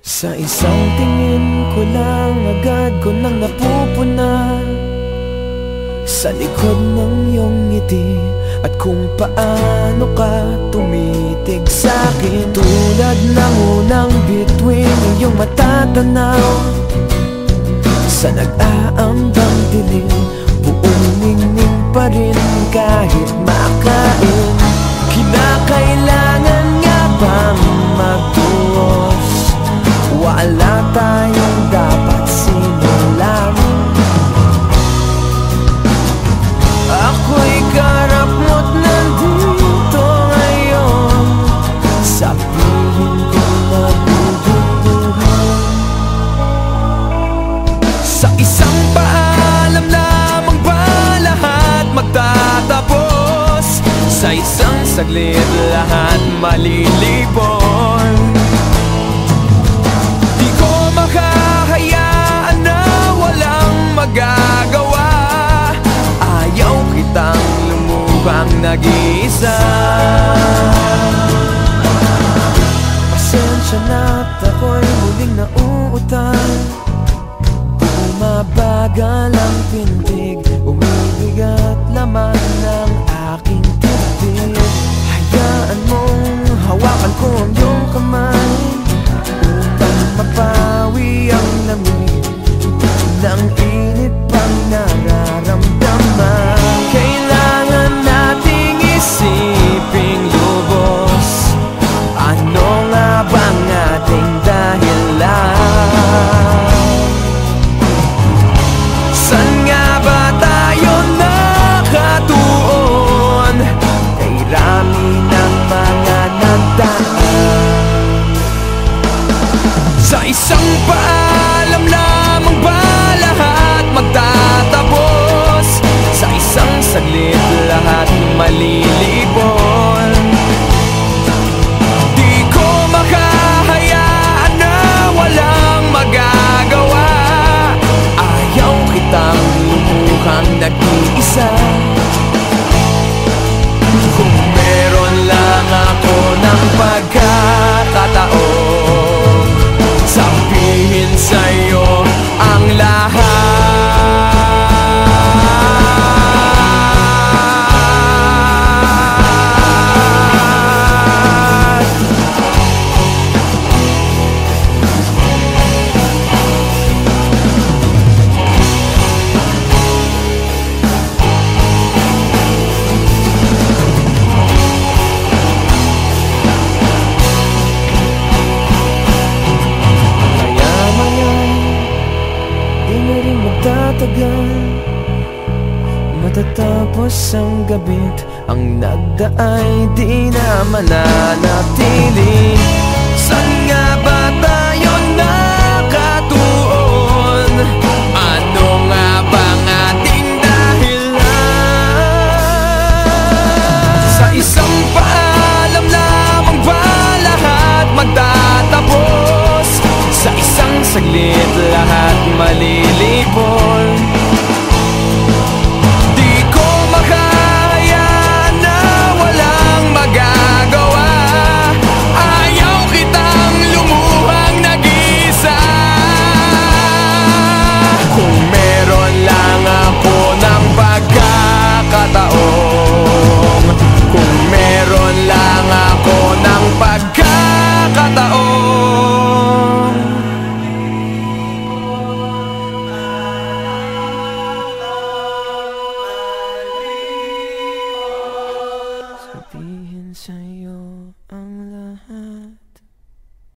Sa isang tingin ko lang, agad ko nang napupuna sa likod ng iyong ngiti at kung paano ka tumitig sa'kin. Tulad ng unang bituin, iyong matatanaw sa nag-aambang dilim. Buong ningning pa rin kahit makain. Kinakailangan nga bang magtuos? Wala tayong dapat simulan. Ako'y karap mo't nandito ngayon. Sabihin ko na bubuhay. Sa isang paalam lamang ba lahat magtatapos? Sa isang saglit lahat malilipon. Di ko makahayaan na walang magagawa. Ayaw kitang lumuhang nag-iisa. Pasensya na't ako'y muling nauutal. Bumabagal ang pintig, umibigat laman ng aking tibig. Hayaan mong hawakan ko ang iyong kamay upang mapawi ang lamig ng init pang nararamdaman. Kailangan nating isiping lubos, ano nga bang ating dahilan? San nga ba tayo nakatuon? Kay rami ng mga nagdaan. Sa isang paalam lamang ba lahat magtatapos? Sa isang saglit lahat malilipon. Di ko makahayaan na walang magagawa. Ayaw kitang lumuhang nag-iisa. Kung meron lang ako ng pagkakataon, sabihin sa'yo ang lahat. Matatapos ang gabit, ang nagdaay di na mananatili. San nga ba tayo nakatuon? Ano nga bang ating dahilan? Sa isang paalam lamang ba lahat magtatapos? Sa isang saglit lahat malilipon. Kung meron lang ako ng pagkakataon, sabihin sa'yo ang